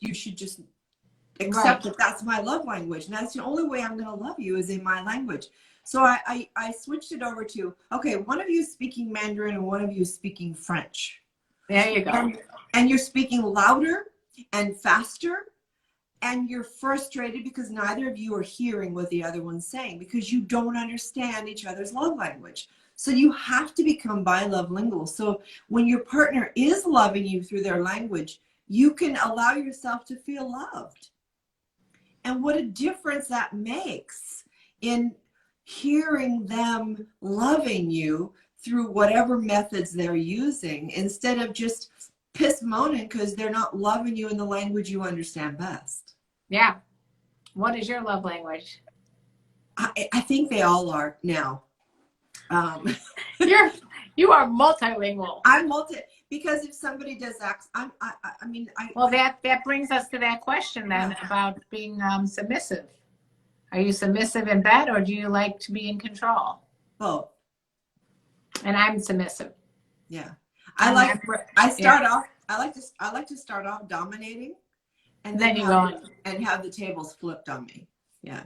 accept that that's my love language. And that's the only way I'm going to love you is in my language. So I switched it over to, okay, one of you is speaking Mandarin and one of you is speaking French. There you go. And you're speaking louder and faster. And you're frustrated because neither of you are hearing what the other one's saying because you don't understand each other's love language. So you have to become bi-love lingual. So when your partner is loving you through their language, you can allow yourself to feel loved. And what a difference that makes in hearing them loving you through whatever methods they're using instead of just piss moaning because they're not loving you in the language you understand best. Yeah. What is your love language? I think they all are now. You are multilingual. I'm because if somebody does ask, well, that brings us to that question then about being submissive. Are you submissive in bed or do you like to be in control? Both. And I'm submissive. Yeah. I like to start off dominating and then and have the tables flipped on me. Yeah.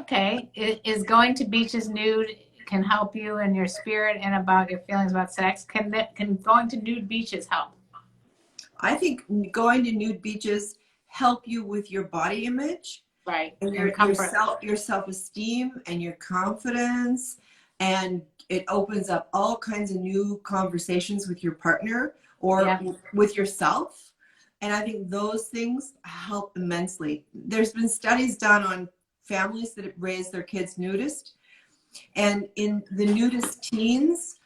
Okay. Is going to beaches nude can help you in your spirit and about your feelings about sex? Can going to nude beaches help? I think going to nude beaches help you with your body image, right, and your self-esteem and your confidence, and it opens up all kinds of new conversations with your partner or with yourself. And I think those things help immensely. There's been studies done on families that raise their kids nudist, and in the nudist teens,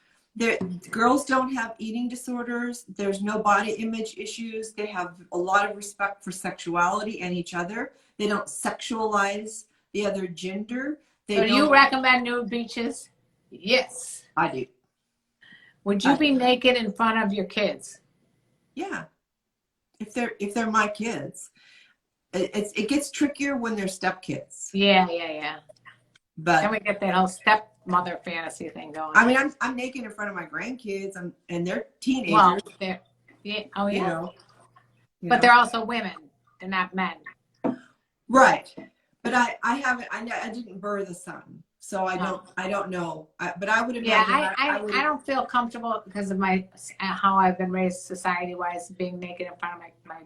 girls don't have eating disorders. There's no body image issues. They have a lot of respect for sexuality and each other. They don't sexualize the other gender. So do you recommend nude beaches? Yes. I do. Would you be naked in front of your kids? Yeah. If they're my kids. It gets trickier when they're stepkids. Yeah. But then we get that whole stepmother fantasy thing going. I mean, I'm naked in front of my grandkids, and they're teenagers. Well, but they're also women. They're not men. Right. But I didn't birth a son, so I don't know. But I would imagine. Yeah, I don't feel comfortable because of how I've been raised society-wise, being naked in front of my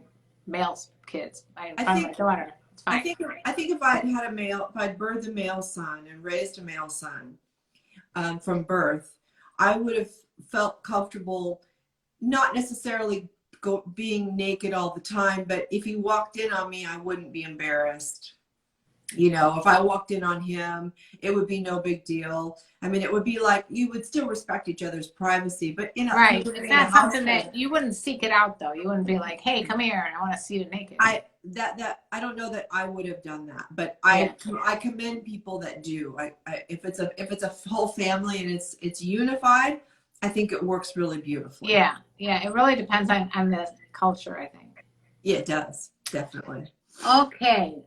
male kids. In front of my daughter. I think if I'd birthed a male son and raised a male son from birth, I would have felt comfortable, not necessarily being naked all the time, but if he walked in on me, I wouldn't be embarrassed. If I walked in on him, it would be no big deal. I mean, it would be like you would still respect each other's privacy, but right. It's not something that you wouldn't seek it out, though. You wouldn't be like, "Hey, come here, I want to see you naked." I don't know that I would have done that, but I commend people that do. If it's a whole family and it's unified, I think it works really beautifully. Yeah. It really depends on the culture, I think. Yeah, it does, definitely. Okay,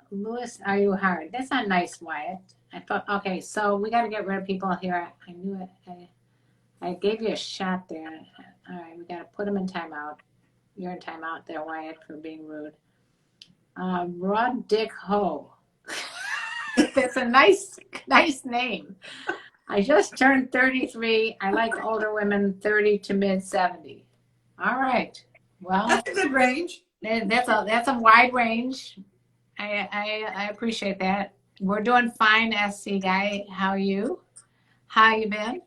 Louis, are you hard? That's not nice, Wyatt. I thought, okay, so we got to get rid of people here. I knew it. I gave you a shot there. All right, we got to put them in timeout. You're in timeout there, Wyatt, for being rude. Rod Dick Ho. That's a nice name. I just turned 33. I like older women 30 to mid 70. All right. Well, that's a good range. That's a wide range. I appreciate that. We're doing fine, SC guy. How you been?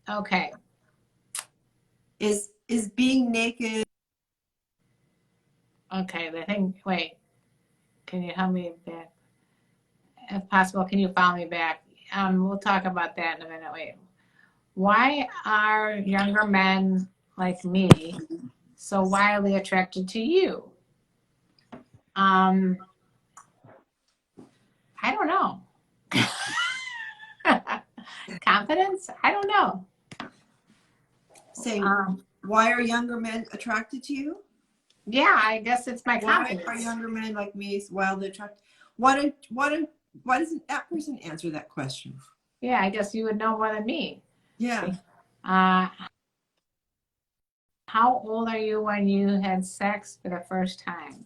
Okay. Is being naked? Okay, the thing. Wait. Can you help me back? If possible, can you follow me back? We'll talk about that in a minute. Wait. Why are younger men like me so wildly attracted to you? I don't know. Confidence? I don't know. Saying, why are younger men attracted to you? Yeah, I guess it's my confidence. Why are younger men like me wildly attracted? Why doesn't that person answer that question? Yeah, I guess you would know more than me. Yeah. How old are you when you had sex for the first time?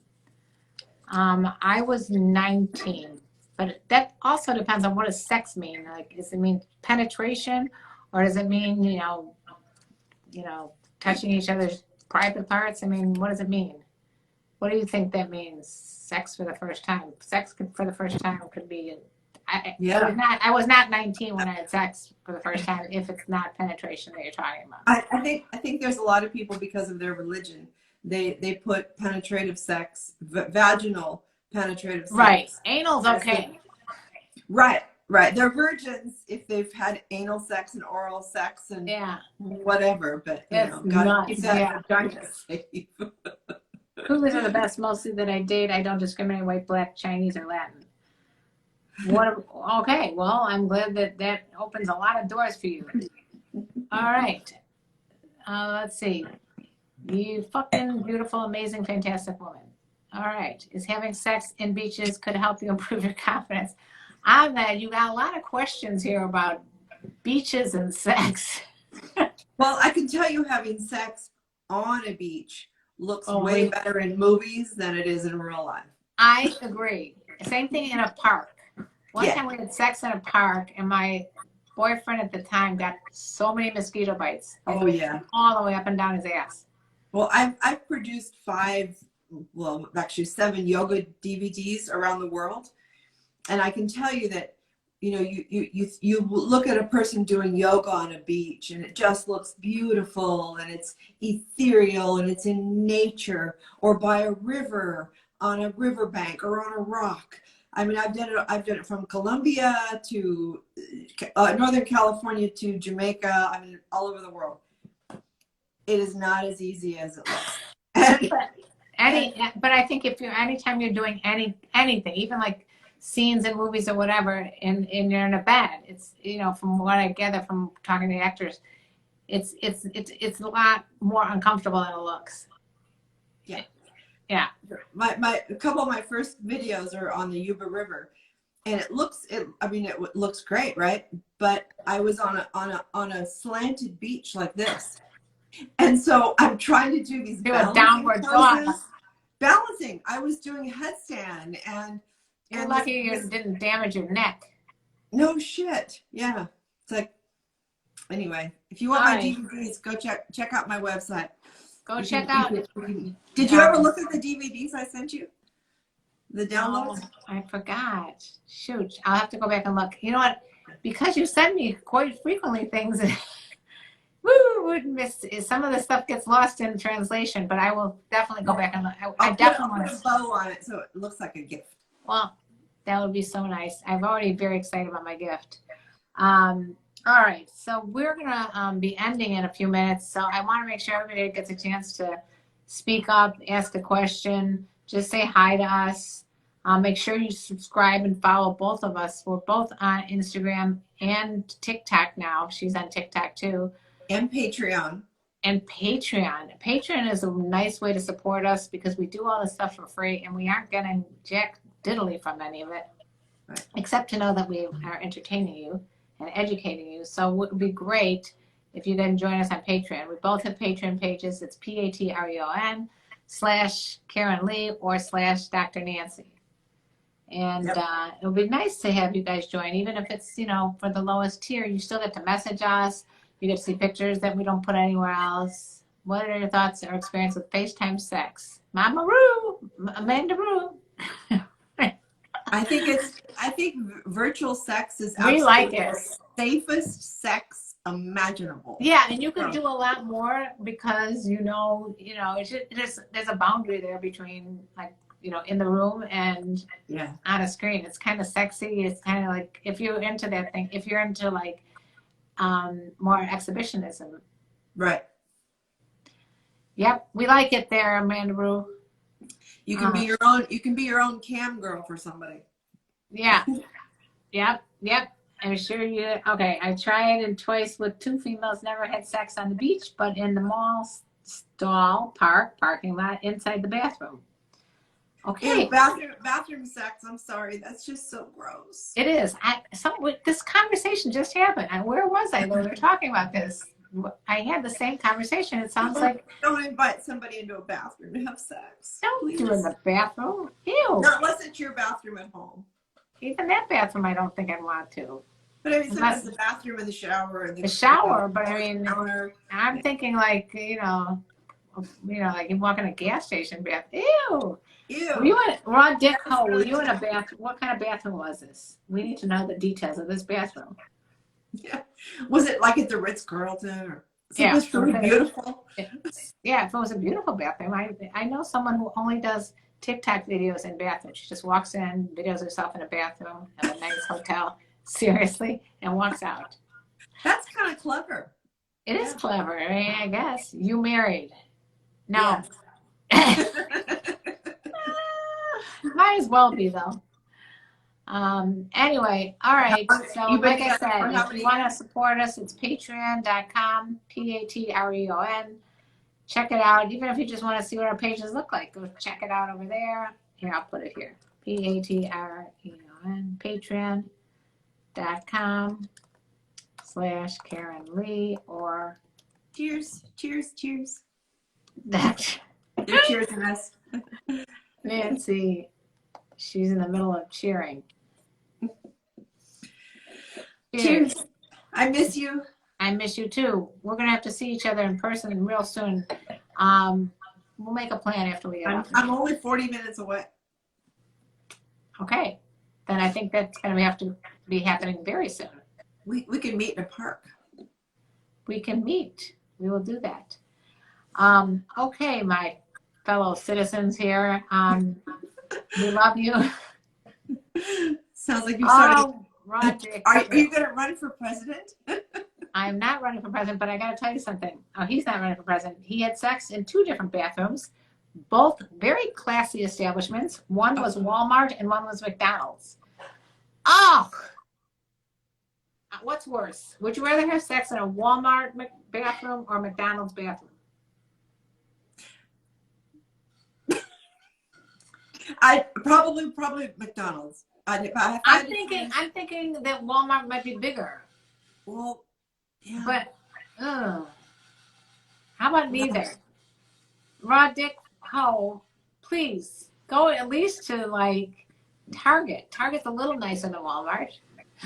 I was 19, but that also depends on what does sex mean. Like, does it mean penetration, or does it mean touching each other's private parts? I mean, what does it mean? What do you think that means? Sex for the first time. For the first time could be. I was not 19 when I had sex for the first time. If it's not penetration that you're talking about, I think there's a lot of people, because of their religion, they put penetrative sex, vaginal penetrative sex. Right. Anal's okay. Right. They're virgins if they've had anal sex and oral sex and whatever. But gotta keep that vagina safe. Cougars are the best, mostly that I date. I don't discriminate white, black, Chinese, or Latin. Okay, well, I'm glad that opens a lot of doors for you. All right. Let's see. You fucking beautiful, amazing, fantastic woman. All right. Is having sex in beaches could help you improve your confidence? Ahmed, you got a lot of questions here about beaches and sex. Well, I can tell you, having sex on a beach looks Oh, way better in movies than it is in real life. I agree. Same thing in a park. One Yeah. time we had sex in a park, and my boyfriend at the time got so many mosquito bites. Oh yeah. All the way up and down his ass. Well, I've produced 7 yoga DVDs around the world, and I can tell you that, you know, you look at a person doing yoga on a beach, and it just looks beautiful, and it's ethereal, and it's in nature, or by a river, on a riverbank, or on a rock. I mean, I've done it from Colombia to Northern California to Jamaica. I mean, all over the world. It is not as easy as it looks. But I think anytime you're doing anything, even like scenes in movies or whatever, and you're in a bed, it's, you know, from what I gather from talking to the actors, it's a lot more uncomfortable than it looks. Yeah. Yeah. A couple of my first videos are on the Yuba River, and it looks great, right? But I was on a slanted beach like this. And so I'm trying to do these downward dog. Balancing. I was doing a headstand, and you're lucky you didn't damage your neck. No shit. Yeah. It's like, anyway, if you want my DVDs, go check out my website. Go check out. Did you ever look at the DVDs I sent you? The downloads? Oh, I forgot. Shoot, I'll have to go back and look. You know what? Because you send me quite frequently things, would miss. Some of the stuff gets lost in translation, but I will definitely go back and look. I definitely want to put a bow on it so it looks like a gift. Well, that would be so nice. I'm already very excited about my gift. All right, so we're gonna be ending in a few minutes. So I want to make sure everybody gets a chance to speak up, ask a question, just say hi to us. Make sure you subscribe and follow both of us. We're both on Instagram and TikTok now. She's on TikTok too. And Patreon. And Patreon. Patreon is a nice way to support us because we do all this stuff for free, and we aren't getting jack diddly from any of it, right, except to know that we are entertaining you and educating you. So it would be great if you then join us on Patreon. We both have Patreon pages. It's patreon.com/Karenlee or /Dr. Nancy. And yep, it would be nice to have you guys join, even if it's, you know, for the lowest tier. You still get to message us. You get to see pictures that we don't put anywhere else. What are your thoughts or experience with FaceTime sex? Mama Roo, Amanda Roo. I think virtual sex is absolutely the safest sex imaginable. Yeah, and you can do a lot more because it's just, there's a boundary there between, like, you know, in the room and on a screen. It's kind of sexy. It's kind of like, if you're into that thing, if you're into like more exhibitionism. Right. Yep, we like it there, Amanda Roo. You can be your own cam girl for somebody. Yeah. Yep. I'm sure you. Okay, I tried it twice with 2 females. Never had sex on the beach, but in the mall stall, parking lot, inside the bathroom. Okay. Ew, bathroom sex. I'm sorry, that's just so gross. It is. This conversation just happened. Where was I when we were talking about this? I had the same conversation. It sounds like, don't invite somebody into a bathroom to have sex. Don't do in the bathroom. Ew. Not unless it's your bathroom at home. Even that bathroom, I don't think I'd want to. But I mean, sometimes the bathroom and the shower. The shower, but I mean, I'm thinking like, like you walk in a gas station bath. Ew. Ew. We're on deck. Oh, were you in a bathroom? What kind of bathroom was this? We need to know the details of this bathroom. Yeah. Was it like at the Ritz-Carlton or? Yeah. It was really beautiful. Yeah, if it was a beautiful bathroom. I know someone who only does TikTok videos in bathrooms. She just walks in, videos herself in a bathroom at a nice hotel, seriously, and walks out. That's kind of clever. It is clever. I mean, I guess. You married. No. Yeah. Might as well be, though. Anyway, all right. So like I said, if you want to support us, it's patreon.com, Patreon. Check it out. Even if you just want to see what our pages look like, go check it out over there. Here, I'll put it here. Patreon, patreon.com/Karenlee or cheers. that. They're cheering us. Nancy, she's in the middle of cheering. Cheers. I miss you. I miss you too. We're gonna have to see each other in person real soon. We'll make a plan after we get off. I'm only 40 minutes away. Okay, then I think that's gonna have to be happening very soon. We can meet in a park. We can meet. We will do that. Okay, my fellow citizens here. We love you. Sounds like you're starting. Oh, Roger. Are you going to run for president? I'm not running for president, but I got to tell you something. Oh, he's not running for president. He had sex in 2 different bathrooms, both very classy establishments. One was Walmart and one was McDonald's. Oh, what's worse? Would you rather have sex in a Walmart bathroom or McDonald's bathroom? I probably McDonald's. I'm thinking that Walmart might be bigger. Well, yeah. But how about neither? Raw Dick Ho, please go at least to like Target. Target's a little nicer than Walmart.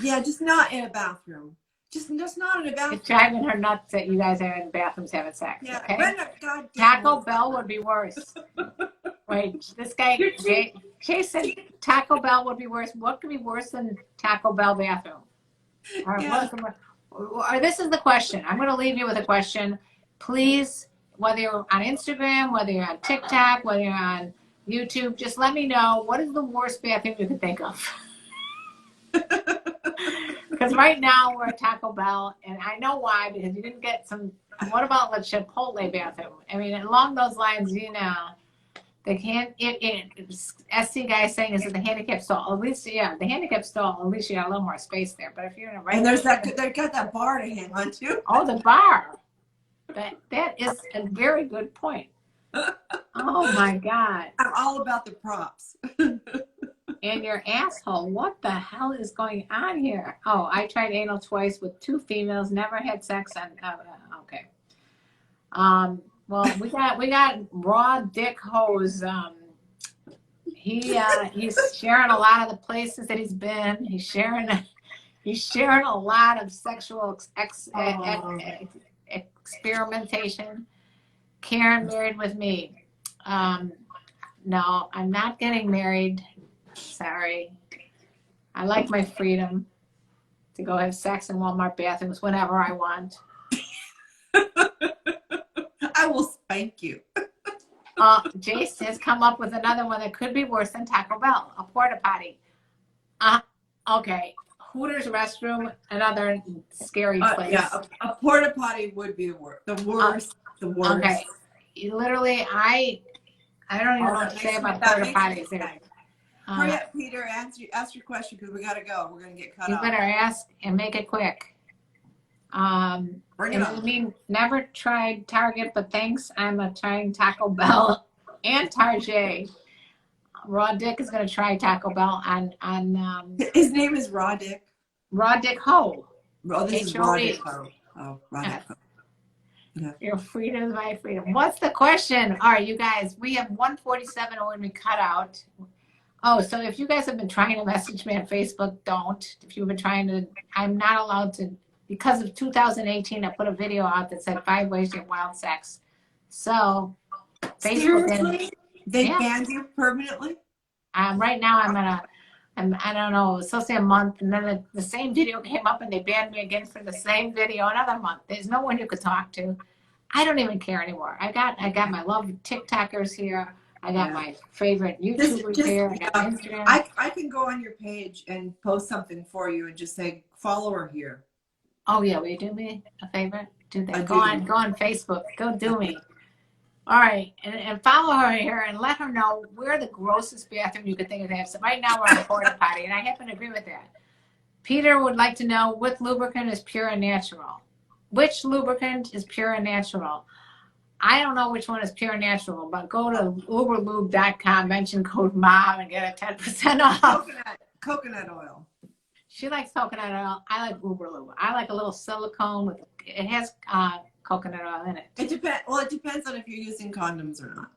Yeah, just not in a bathroom. Just not in a bathroom. It's driving her nuts that you guys are in bathrooms having sex. Yeah, okay? Taco Bell would be worse. Wait, this guy, Jay said Taco Bell would be worse. What could be worse than Taco Bell bathroom? Or this is the question. I'm going to leave you with a question. Please, whether you're on Instagram, whether you're on TikTok, whether you're on YouTube, just let me know what is the worst bathroom you can think of. Because right now we're at Taco Bell, and I know why, because you didn't get some. What about the Chipotle bathroom? I mean, along those lines, you know, they can't. SC guy saying is that the handicap stall. At least, yeah, the handicap stall. At least you got a little more space there. But if you're in a and there's that, they got that bar to hang on to. Oh, the bar. That is a very good point. Oh my God. I'm all about the props. And your asshole, what the hell is going on here? Oh, I tried anal twice with 2 females, never had sex on. Okay. Well, we got Raw Dick Hose. He's sharing a lot of the places that he's been. He's sharing a lot of sexual experimentation. Karen married with me. No, I'm not getting married. Sorry. I like my freedom to go have sex in Walmart bathrooms whenever I want. I will spank you. Jace has come up with another one that could be worse than Taco Bell, a porta potty. Okay. Hooters restroom, another scary place. Yeah, a porta potty would be the worst. The worst. Okay. Literally, I don't even know what to say about porta potties there. Hurry up, Peter. Ask your question because we got to go. We're going to get cut off. You better ask and make it quick. Bring it on. I mean, never tried Target, but thanks. I'm trying Taco Bell and Target. Raw Dick is going to try Taco Bell on his name is Raw Dick. Raw Dick Ho. Oh, this is Raw Dick Ho. Oh, Raw Dick Ho. Yeah. Your freedom is my freedom. What's the question? All right, you guys, we have 147 when we cut out. Oh, so if you guys have been trying to message me on Facebook, don't. If you've been trying to, I'm not allowed to, because of 2018, I put a video out that said 5 ways to get wild sex. So, Facebook. Seriously? They banned you permanently? Right now I don't know, it was supposed to be a month, and then the same video came up and they banned me again for the same video another month. There's no one you could talk to. I don't even care anymore. I got my love TikTokers here. I got my favorite YouTubers here. I got Instagram. I can go on your page and post something for you and just say, follow her here. Oh yeah, will you do me a favor? Do that. Go on Facebook. Go do me. All right, and follow her here and let her know where the grossest bathroom you could think of to have. So right now we're on a porta potty, and I happen to agree with that. Peter would like to know what lubricant is pure and natural. Which lubricant is pure and natural? I don't know which one is pure and natural, but go to uberlube.com, mention code MOM, and get a 10% off. Coconut oil. She likes coconut oil. I like Uberlube. I like a little silicone with it has coconut oil in it. It depends on if you're using condoms or not.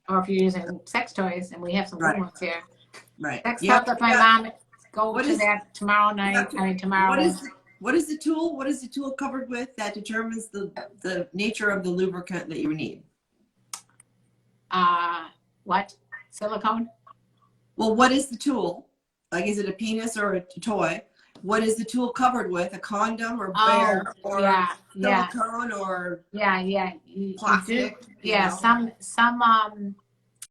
or if you're using sex toys, and we have some good Right. ones here. Right. Sex Yeah. stuff with my Yeah. mom. Go What to is- that tomorrow You night. have to- I mean, tomorrow. What is the tool? What is the tool covered with that determines the nature of the lubricant that you need? What? Silicone? Well, what is the tool? Like, is it a penis or a toy? What is the tool covered with? A condom or bear or yeah. silicone or Yeah. You do. plastic? Yeah. You know? Some